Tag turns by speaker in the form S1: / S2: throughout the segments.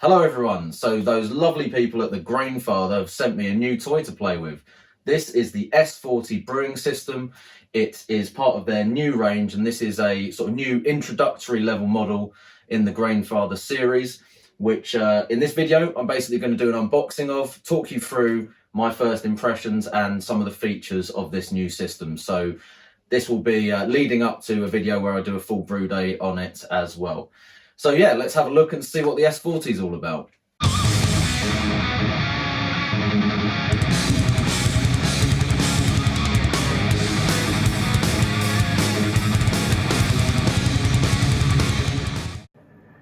S1: Hello everyone, so those lovely people at the Grainfather have sent me a new toy to play with. This is the S40 brewing system. It is part of their new range, and this is a sort of new introductory level model in the Grainfather series, which in this video I'm basically going to do an unboxing of, talk you through my first impressions and some of the features of this new system. So this will be leading up to a video where I do a full brew day on it as well. So yeah, let's have a look and see what the S40 is all about.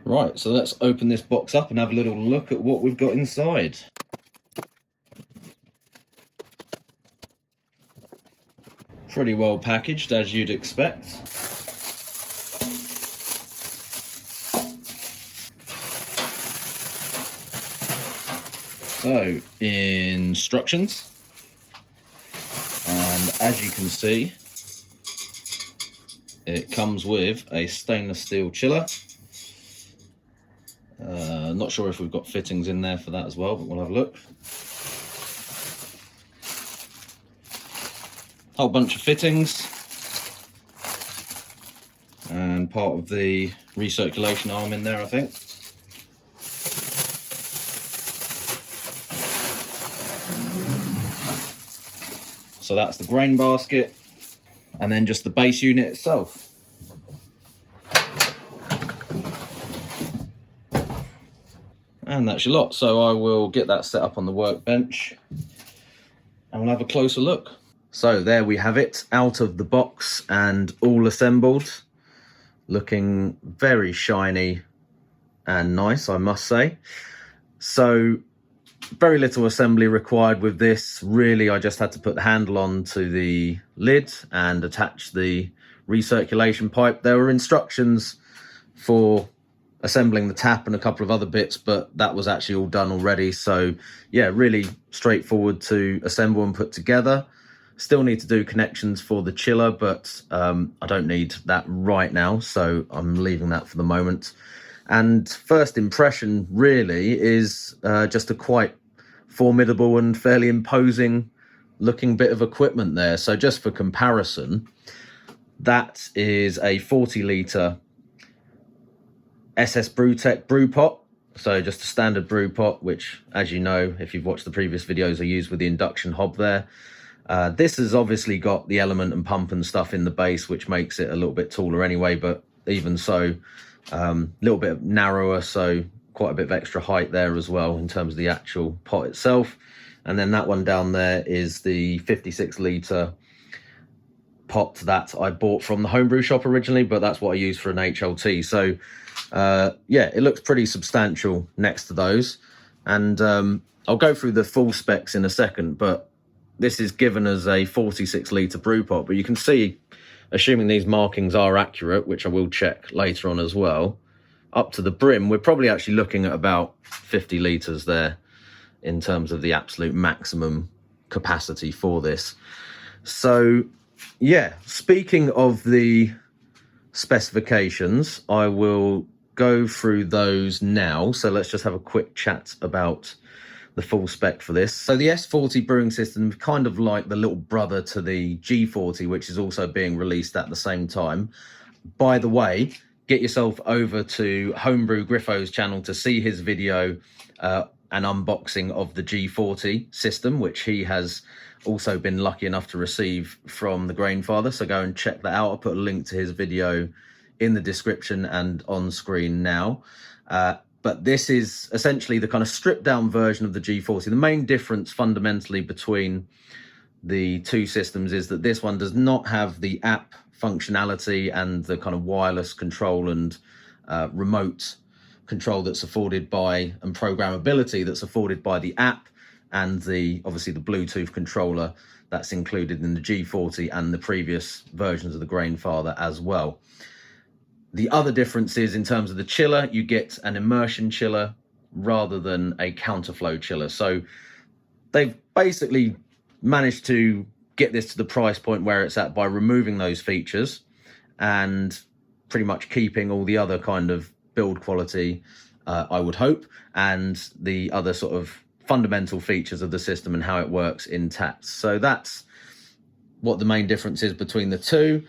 S1: Right, so let's open this box up and have a little look at what we've got inside. Pretty well packaged, as you'd expect. So, instructions, and as you can see, it comes with a stainless steel chiller. Not sure if we've got fittings in there for that as well, but we'll have a look. Whole bunch of fittings, and part of the recirculation arm in there, I think. So that's the grain basket, and then just the base unit itself. And that's your lot. So I will get that set up on the workbench and we'll have a closer look. So there we have it, out of the box and all assembled. Looking very shiny and nice, I must say. So very little assembly required with this. Really, I just had to put the handle on to the lid and attach the recirculation pipe. There were instructions for assembling the tap and a couple of other bits, but that was actually all done already. So yeah, really straightforward to assemble and put together. Still need to do connections for the chiller, but I don't need that right now, so I'm leaving that for the moment. And first impression really is just a quite formidable and fairly imposing looking bit of equipment there. So just for comparison, that is a 40-litre SS Brewtech brew pot. So just a standard brew pot, which, as you know, if you've watched the previous videos, I used with the induction hob there. This has obviously got the element and pump and stuff in the base, which makes it a little bit taller anyway, but even so, a little bit narrower, so quite a bit of extra height there as well in terms of the actual pot itself. And then that one down there is the 56-litre pot that I bought from the homebrew shop originally, but that's what I used for an HLT. So yeah, it looks pretty substantial next to those. And I'll go through the full specs in a second, but this is given as a 46-litre brew pot, but you can see, assuming these markings are accurate, which I will check later on as well, up to the brim, we're probably actually looking at about 50 litres there in terms of the absolute maximum capacity for this. So yeah, speaking of the specifications, I will go through those now. So let's just have a quick chat about the full spec for this. So the S40 brewing system is kind of like the little brother to the G40, which is also being released at the same time. By the way, get yourself over to Homebrew Griffo's channel to see his video, an unboxing of the G40 system, which he has also been lucky enough to receive from the Grainfather. So go and check that out. I'll put a link to his video in the description and on screen now. But this is essentially the kind of stripped down version of the G40. The main difference fundamentally between the two systems is that this one does not have the app functionality and the kind of wireless control and remote control that's afforded by, and programmability that's afforded by the app, and the obviously the Bluetooth controller that's included in the G40 and the previous versions of the Grainfather as well. The other difference is in terms of the chiller, you get an immersion chiller rather than a counterflow chiller. So they've basically managed to get this to the price point where it's at by removing those features and pretty much keeping all the other kind of build quality I would hope, and the other sort of fundamental features of the system and how it works intact. So that's what the main difference is between the two.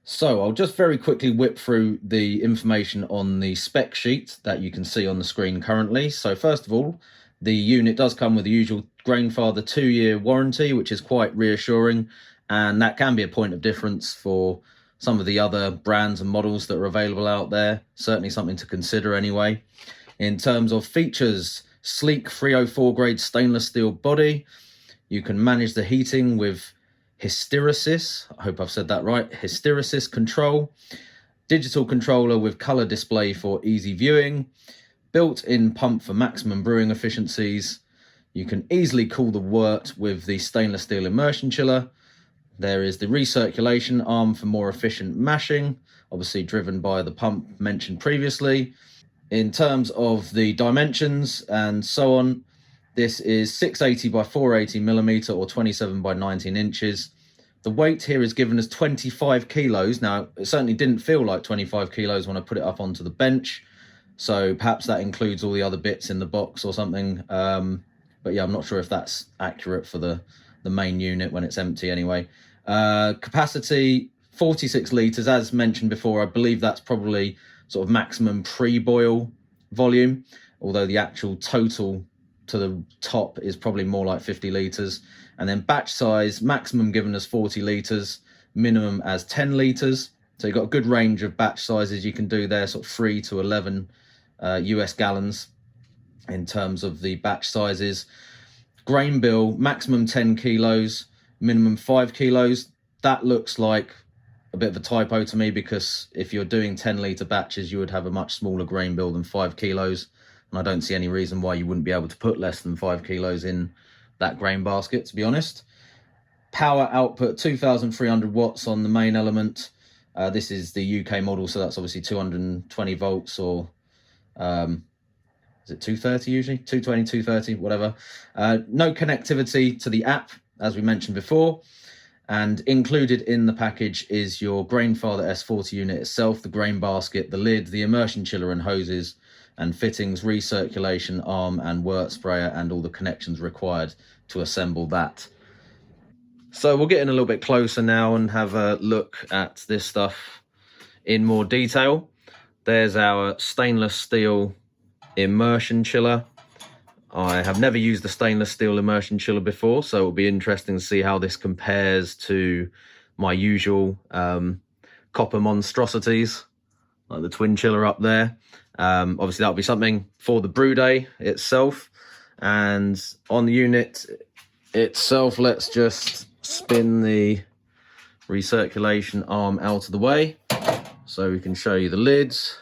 S1: So I'll just very quickly whip through the information on the spec sheet that you can see on the screen currently. So first of all, the unit does come with the usual Grainfather 2-year warranty, which is quite reassuring, and that can be a point of difference for some of the other brands and models that are available out there. Certainly something to consider anyway. In terms of features, sleek 304 grade stainless steel body. You can manage the heating with hysteresis, I hope I've said that right, hysteresis control, digital controller with color display for easy viewing, built-in pump for maximum brewing efficiencies. You can easily cool the wort with the stainless steel immersion chiller. There is the recirculation arm for more efficient mashing, obviously driven by the pump mentioned previously. In terms of the dimensions and so on, this is 680 by 480 millimeter or 27 by 19 inches. The weight here is given as 25 kilos. Now, it certainly didn't feel like 25 kilos when I put it up onto the bench. So perhaps that includes all the other bits in the box or something. But yeah, I'm not sure if that's accurate for the main unit when it's empty anyway. Capacity, 46 litres. As mentioned before, I believe that's probably sort of maximum pre-boil volume, although the actual total to the top is probably more like 50 litres. And then batch size, maximum given as 40 litres, minimum as 10 litres. So you've got a good range of batch sizes you can do there, sort of 3 to 11 US gallons in terms of the batch sizes. Grain bill, maximum 10 kilos, minimum 5 kilos. That looks like a bit of a typo to me, because if you're doing 10 litre batches, you would have a much smaller grain bill than 5 kilos. And I don't see any reason why you wouldn't be able to put less than 5 kilos in that grain basket, to be honest. Power output, 2,300 watts on the main element. This is the UK model, so that's obviously 220 volts, or is it 230 usually? 220, 230, whatever. No connectivity to the app, as we mentioned before. And included in the package is your Grainfather S40 unit itself, the grain basket, the lid, the immersion chiller and hoses, and fittings, recirculation arm and wort sprayer, and all the connections required to assemble that. So we'll get in a little bit closer now and have a look at this stuff in more detail. There's our stainless steel immersion chiller. I have never used the stainless steel immersion chiller before, so it'll be interesting to see how this compares to my usual copper monstrosities, like the twin chiller up there. Obviously that'll be something for the brew day itself. And on the unit itself, let's just spin the recirculation arm out of the way so we can show you the lids.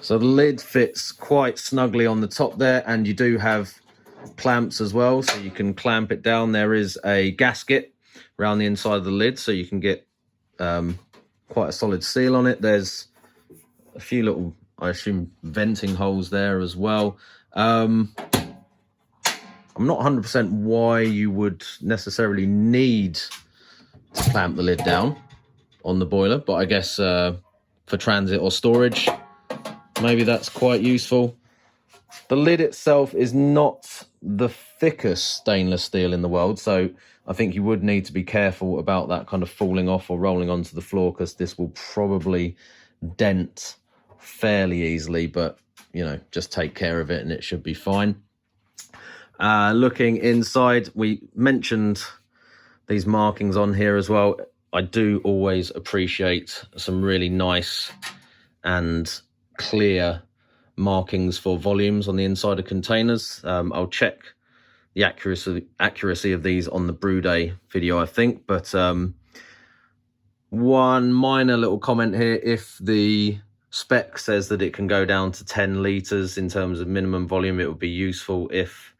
S1: So the lid fits quite snugly on the top there, and you do have clamps as well, so you can clamp it down. There is a gasket around the inside of the lid, so you can get quite a solid seal on it. There's a few little, I assume, venting holes there as well. I'm not 100% why you would necessarily need to clamp the lid down on the boiler, but I guess for transit or storage, maybe that's quite useful. The lid itself is not the thickest stainless steel in the world, so I think you would need to be careful about that kind of falling off or rolling onto the floor, because this will probably dent fairly easily, but you know, just take care of it and it should be fine. Looking inside, we mentioned these markings on here as well. I do always appreciate some really nice and clear markings for volumes on the inside of containers. I'll check the accuracy of these on the brew day video, I think, but one minor little comment here: if the spec says that it can go down to 10 litres in terms of minimum volume, it would be useful if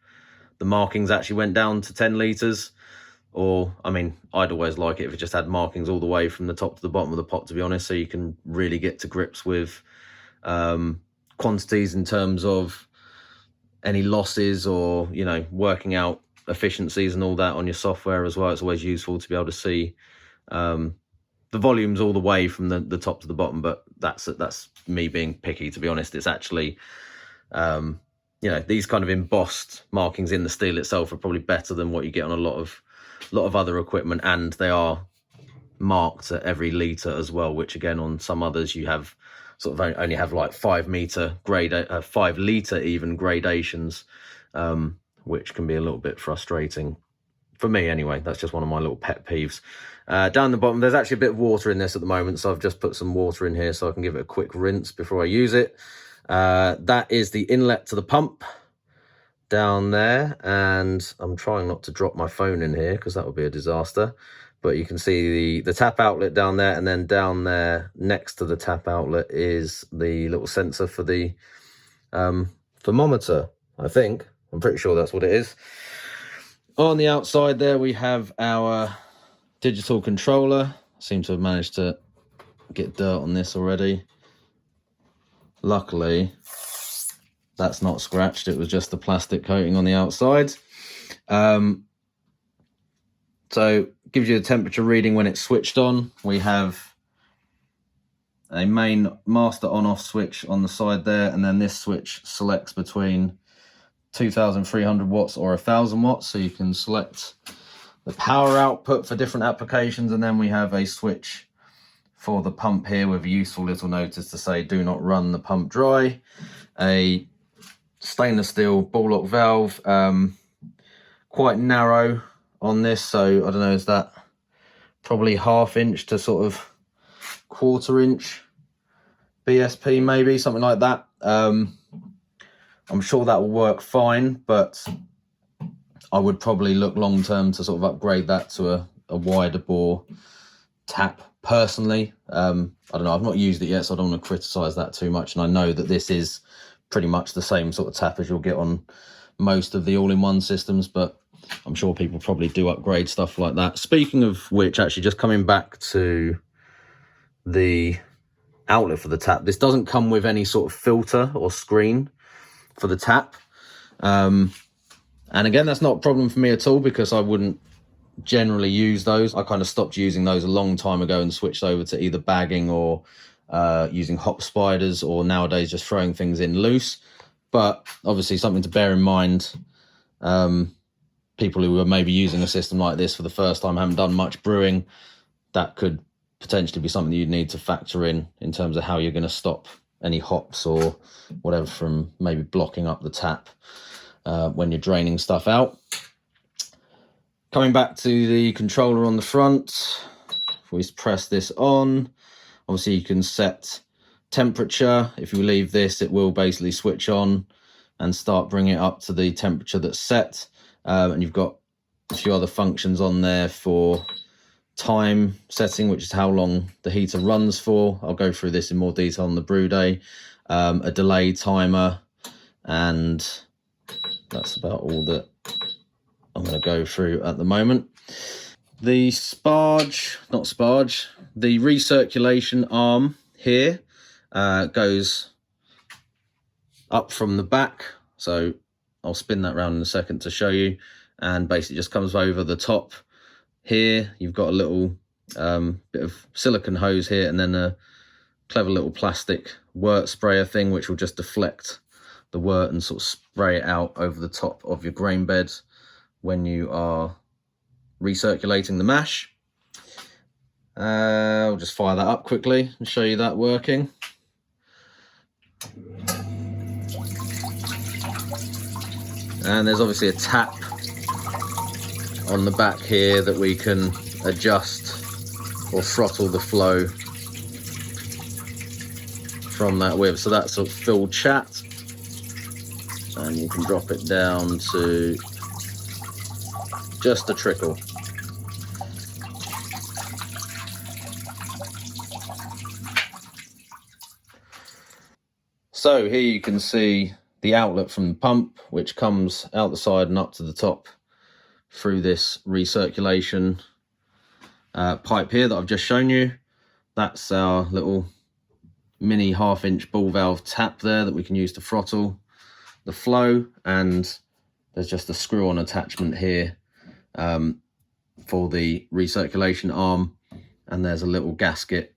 S1: the markings actually went down to 10 litres. Or, I mean, I'd always like it if it just had markings all the way from the top to the bottom of the pot, to be honest, so you can really get to grips with quantities in terms of any losses, or, you know, working out efficiencies and all that on your software as well. It's always useful to be able to see the the volume's all the way from the top to the bottom, but that's me being picky, to be honest. It's actually, you know, these kind of embossed markings in the steel itself are probably better than what you get on a lot of other equipment, and they are marked at every litre as well, which again on some others you have sort of only have like 5 litre even gradations, which can be a little bit frustrating for me anyway. That's just one of my little pet peeves. Down the bottom there's actually a bit of water in this at the moment, so I've just put some water in here so I can give it a quick rinse before I use it. That is the inlet to the pump down there, and I'm trying not to drop my phone in here because that would be a disaster. But you can see the tap outlet down there, and then down there next to the tap outlet is the little sensor for the thermometer, I think. I'm pretty sure that's what it is. On the outside there we have our digital controller. Seem to have managed to get dirt on this already. Luckily, that's not scratched. It was just the plastic coating on the outside. So gives you a temperature reading when it's switched on. We have a main master on-off switch on the side there, and then this switch selects between 2,300 watts or 1,000 watts, so you can select the power output for different applications. And then we have a switch for the pump here with a useful little notice to say do not run the pump dry. A stainless steel ball lock valve, quite narrow on this, so I don't know, is that probably 1/2 inch to sort of 1/4 inch BSP, maybe something like that. I'm sure that will work fine, but I would probably look long term to sort of upgrade that to a wider bore tap personally. I don't know, I've not used it yet, so I don't want to criticize that too much, and I know that this is pretty much the same sort of tap as you'll get on most of the all-in-one systems, but I'm sure people probably do upgrade stuff like that. Speaking of which, actually, just coming back to the outlet for the tap, this doesn't come with any sort of filter or screen for the tap. And again, that's not a problem for me at all, because I wouldn't generally use those. I kind of stopped using those a long time ago and switched over to either bagging or using hop spiders, or nowadays just throwing things in loose. But obviously something to bear in mind, people who are maybe using a system like this for the first time, haven't done much brewing, that could potentially be something you'd need to factor in terms of how you're going to stop any hops or whatever from maybe blocking up the tap when you're draining stuff out. Coming back to the controller on the front, if we press this on, obviously you can set temperature. If you leave this, it will basically switch on and start bringing it up to the temperature that's set. And you've got a few other functions on there for time setting, which is how long the heater runs for. I'll go through this in more detail on the brew day. A delay timer, and that's about all that I'm going to go through at the moment. The the recirculation arm here goes up from the back, so I'll spin that around in a second to show you, and basically just comes over the top here. You've got a little bit of silicone hose here, and then a clever little plastic wort sprayer thing, which will just deflect the wort and sort of spray it out over the top of your grain bed when you are recirculating the mash. I'll just fire that up quickly and show you that working. And there's obviously a tap on the back here that we can adjust or throttle the flow from that with. So that's sort of filled chat, and you can drop it down to just a trickle. So here you can see the outlet from the pump, which comes out the side and up to the top through this recirculation pipe here that I've just shown you. That's our little mini 1/2 inch ball valve tap there that we can use to throttle the flow, and there's just a screw-on attachment here for the recirculation arm, and there's a little gasket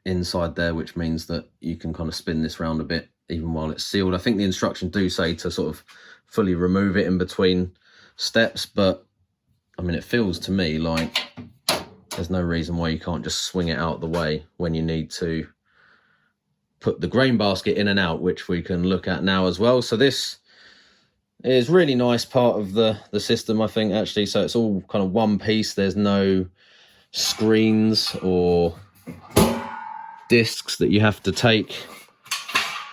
S1: inside there, which means that you can kind of spin this round a bit even while it's sealed. I think the instructions do say to sort of fully remove it in between steps, but I mean, it feels to me like there's no reason why you can't just swing it out the way when you need to put the grain basket in and out, which we can look at now as well. So this is really nice part of the system, I think, actually. So it's all kind of one piece. There's no screens or discs that you have to take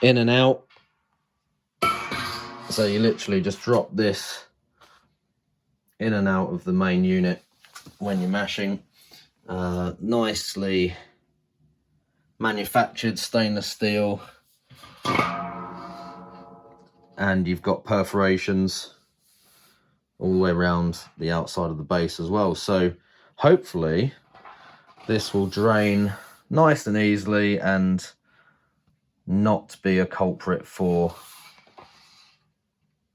S1: in and out. So you literally just drop this in and out of the main unit when you're mashing. Nicely manufactured stainless steel, and you've got perforations all the way around the outside of the base as well. So hopefully this will drain nice and easily and not be a culprit for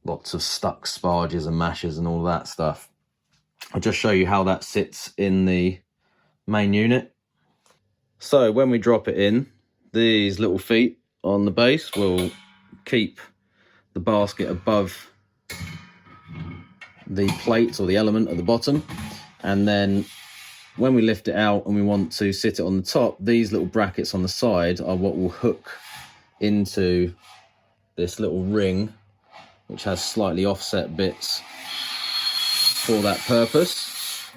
S1: lots of stuck sparges and mashes and all that stuff. I'll just show you how that sits in the main unit. So when we drop it in, these little feet on the base will keep the basket above the plate or the element at the bottom, and then when we lift it out and we want to sit it on the top, these little brackets on the side are what will hook into this little ring, which has slightly offset bits for that purpose.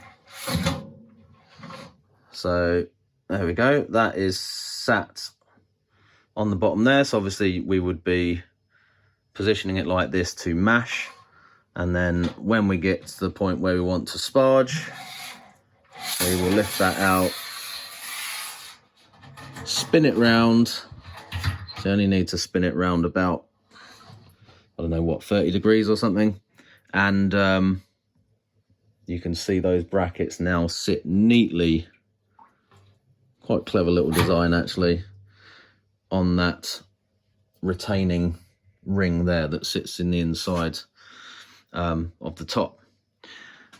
S1: So there we go, that is sat on the bottom there. So obviously we would be positioning it like this to mash, and then when we get to the point where we want to sparge, we will lift that out, spin it round. So you only need to spin it round about, I don't know what, 30 degrees or something, and you can see those brackets now sit neatly, quite clever little design actually, on that retaining ring there that sits in the inside of the top.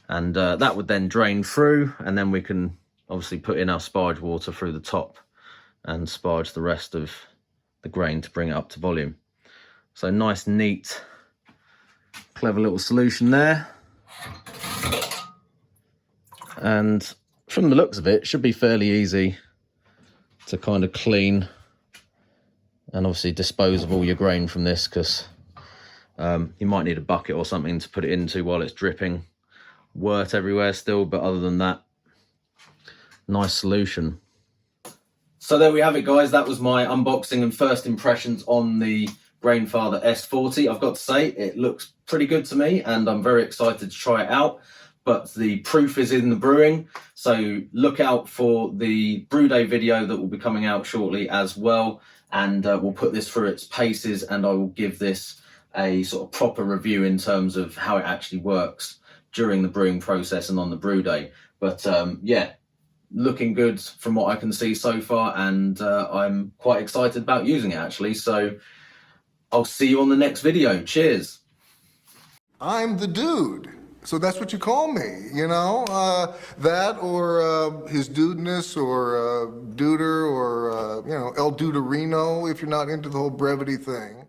S1: And that would then drain through, and then we can obviously put in our sparge water through the top and sparge the rest of the grain to bring it up to volume. So nice, neat, clever little solution there. And from the looks of it, should be fairly easy to kind of clean and obviously dispose of all your grain from this, because you might need a bucket or something to put it into while it's dripping wort everywhere still, but other than that, nice solution. So there we have it, guys. That was my unboxing and first impressions on the Grainfather S40. I've got to say, it looks pretty good to me, and I'm very excited to try it out. But the proof is in the brewing, so look out for the brew day video that will be coming out shortly as well, and we'll put this through its paces, and I will give this a sort of proper review in terms of how it actually works during the brewing process and on the brew day. But yeah, looking good from what I can see so far, and I'm quite excited about using it actually. So I'll see you on the next video. Cheers.
S2: I'm the dude. So that's what you call me, you know? That or his dudeness, or duder, or, you know, El Duderino if you're not into the whole brevity thing.